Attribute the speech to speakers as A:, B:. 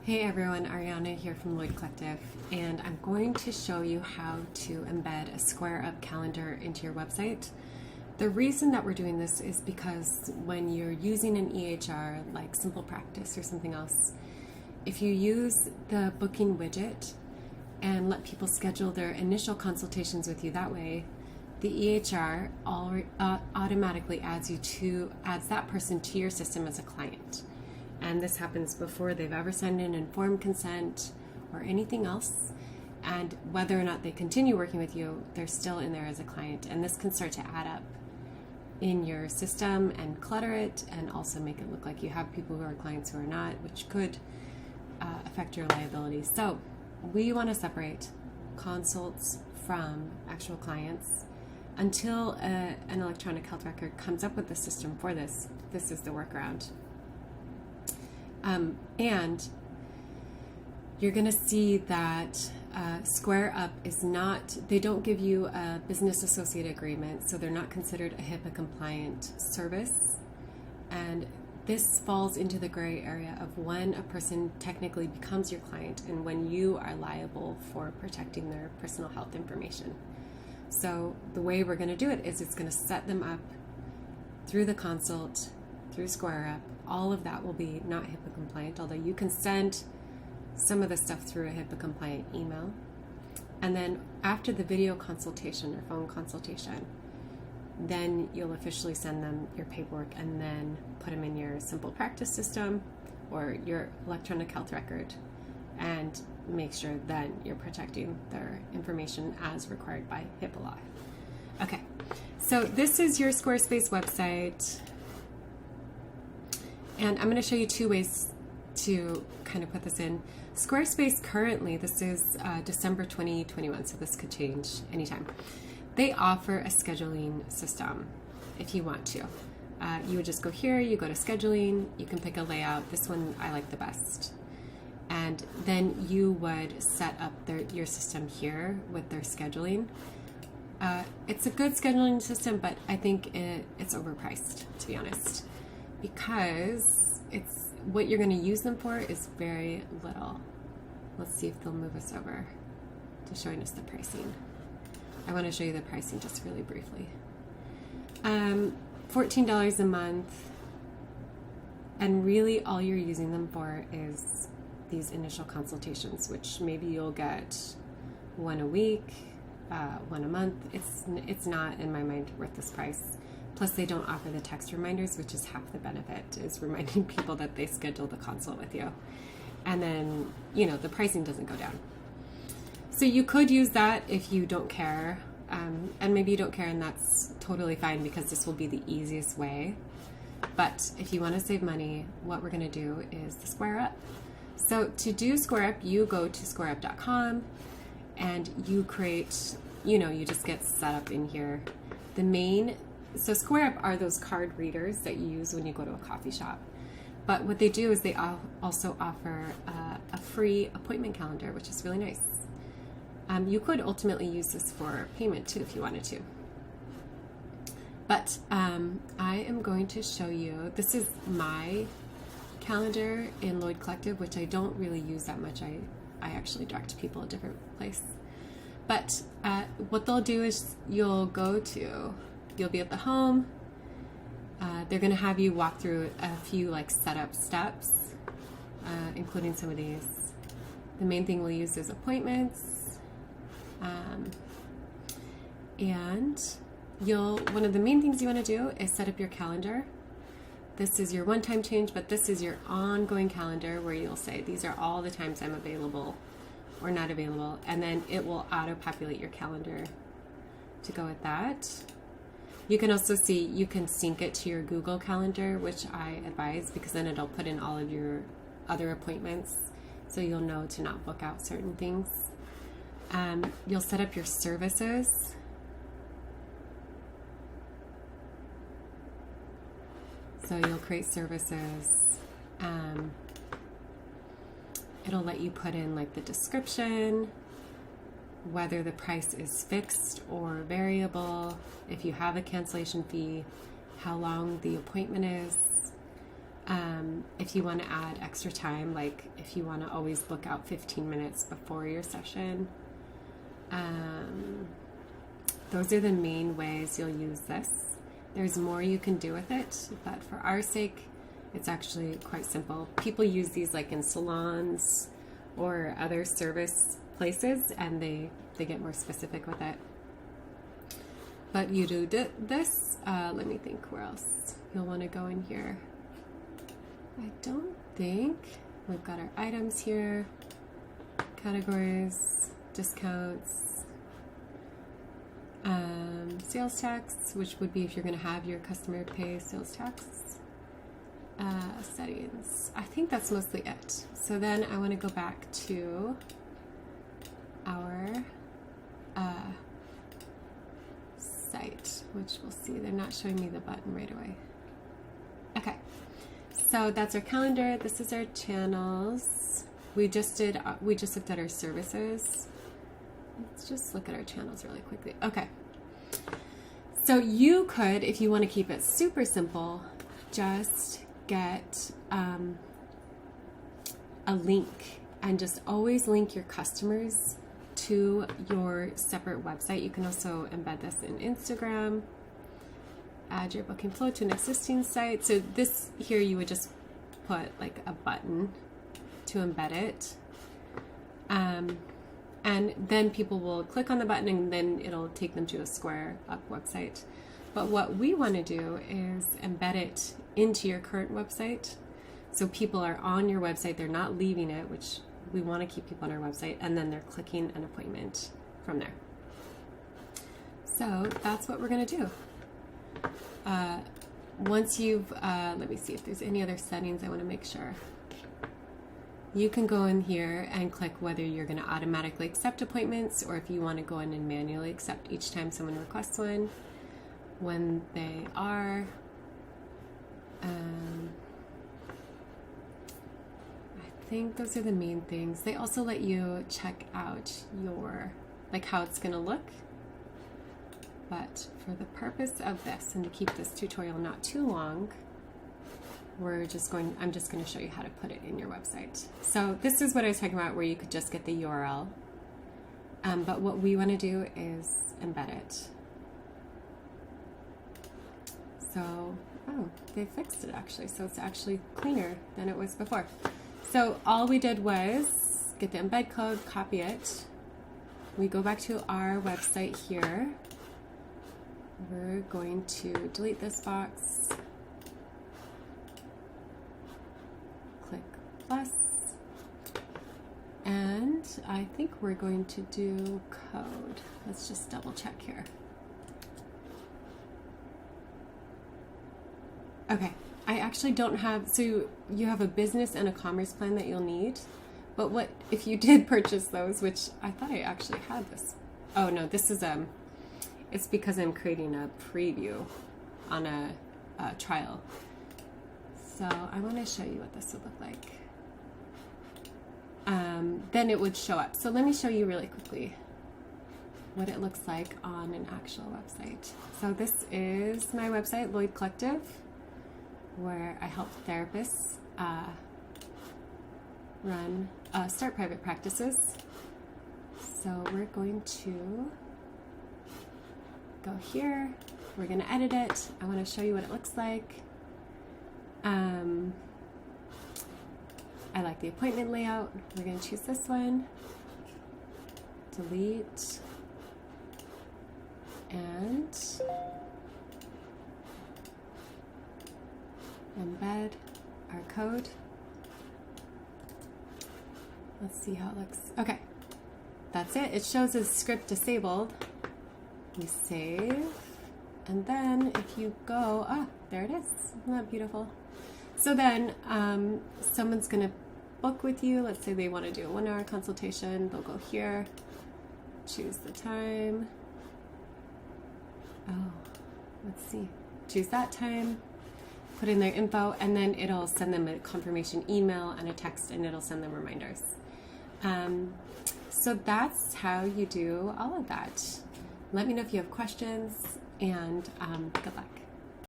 A: Hey everyone, Ariana here from Lloyd Collective, and I'm going to show you how to embed a Squareup calendar into your website. The reason that we're doing this is because when you're using an EHR like Simple Practice or something else, if you use the booking widget and let people schedule their initial consultations with you that way, the EHR automatically adds that person to your system as a client. And this happens before they've ever signed an informed consent or anything else. And whether or not they continue working with you, they're still in there as a client. And this can start to add up in your system and clutter it, and also make it look like you have people who are clients who are not, which could affect your liability. So we want to separate consults from actual clients until an electronic health record comes up with the system for this. This is the workaround. And you're going to see that Squareup is not, they don't give you a business associate agreement, so they're not considered a HIPAA compliant service. And this falls into the gray area of when a person technically becomes your client and when you are liable for protecting their personal health information. So the way we're going to do it is it's going to set them up through the consult, through Squareup. All of that will be not HIPAA compliant, although you can send some of the stuff through a HIPAA compliant email. And then after the video consultation or phone consultation, then you'll officially send them your paperwork and then put them in your Simple Practice system or your electronic health record, and make sure that you're protecting their information as required by HIPAA law. Okay, so this is your Squarespace website. And I'm going to show you two ways to kind of put this in. Squarespace currently, this is December 2021, so this could change anytime. They offer a scheduling system if you want to. You would just go here, you go to scheduling, you can pick a layout. This one I like the best. And then you would set up your system here with their scheduling. It's a good scheduling system, but I think it's overpriced, to be honest, because it's what you're going to use them for is very little. Let's see if they'll move us over to showing us the pricing. I want to show you the pricing just really briefly. $14 a month, and really all you're using them for is these initial consultations, which maybe you'll get one a week, one a month. It's not, in my mind, worth this price. Plus, they don't offer the text reminders, which is half the benefit, is reminding people that they scheduled the consult with you. And then, the pricing doesn't go down. So you could use that if you don't care. And maybe you don't care, and that's totally fine, because this will be the easiest way. But if you want to save money, what we're going to do is the Squareup. So to do Squareup, you go to squareup.com and you create, you just get set up in here. So Squareup are those card readers that you use when you go to a coffee shop. But what they do is they also offer a free appointment calendar, which is really nice. You could ultimately use this for payment too if you wanted to. But I am going to show you, this is my calendar in Lloyd Collective, which I don't really use that much. I actually direct people a different place. But what they'll do is you'll be at the home. They're going to have you walk through a few setup steps, including some of these. The main thing we'll use is appointments. And one of the main things you want to do is set up your calendar. This is your one-time change, but this is your ongoing calendar where you'll say, these are all the times I'm available or not available. And then it will auto-populate your calendar to go with that. You can also see, you can sync it to your Google Calendar, which I advise, because then it'll put in all of your other appointments, so you'll know to not book out certain things. You'll set up your services. So you'll create services. It'll let you put in the description, whether the price is fixed or variable, if you have a cancellation fee, how long the appointment is, If you want to add extra time, like if you want to always book out 15 minutes before your session, those are the main ways you'll use this. There's more you can do with it, but for our sake, it's actually quite simple. People use these like in salons or other service places, and they get more specific with it. But you do this, let me think where else you'll want to go in here. I don't think we've got our items here, categories, discounts, sales tax, which would be if you're going to have your customer pay sales tax, settings. I think that's mostly it. So then I want to go back to our site, which we'll see. They're not showing me the button right away. Okay. So that's our calendar. This is our channels. We just looked at our services. Let's just look at our channels really quickly. Okay. So you could, if you want to keep it super simple, just get a link and just always link your customers to your separate website. You can also embed this in Instagram. Add your booking flow to an existing site. So this here, you would just put like a button to embed it. And then people will click on the button and then it'll take them to a Squareup website. But what we want to do is embed it into your current website. So people are on your website, they're not leaving it, which we want to keep people on our website, and then they're clicking an appointment from there. So that's what we're going to do. Once you've, let me see if there's any other settings I want to make sure. You can go in here and click whether you're going to automatically accept appointments or if you want to go in and manually accept each time someone requests one, when they are. I think those are the main things. They also let you check out your, like how it's going to look. But for the purpose of this and to keep this tutorial not too long, I'm just going to show you how to put it in your website. So this is what I was talking about, where you could just get the URL. But what we want to do is embed it. So, oh, they fixed it actually. So it's actually cleaner than it was before. So all we did was get the embed code, copy it. We go back to our website here. We're going to delete this box. Click plus. And I think we're going to do code. Let's just double check here. Okay, I actually don't have, so you have a business and a commerce plan that you'll need, but what if you did purchase those, which I thought I actually had this. Oh no, this is, it's because I'm creating a preview on a trial. So I want to show you what this would look like. Then it would show up. So let me show you really quickly what it looks like on an actual website. So this is my website, Lloyd Collective, where I help therapists start private practices. So we're going to go here. We're going to edit it. I want to show you what it looks like. I like the appointment layout. We're going to choose this one. Delete. And embed our code. Let's see how it looks. Okay, that's it. It shows as script disabled. We save, and then if you go, there it is. Isn't that beautiful? So then someone's gonna book with you. Let's say they want to do a 1-hour consultation. They'll go here, choose the time. Oh, let's see. Choose that time. Put in their info, and then it'll send them a confirmation email and a text, and it'll send them reminders. So that's how you do all of that. Let me know if you have questions, and good luck.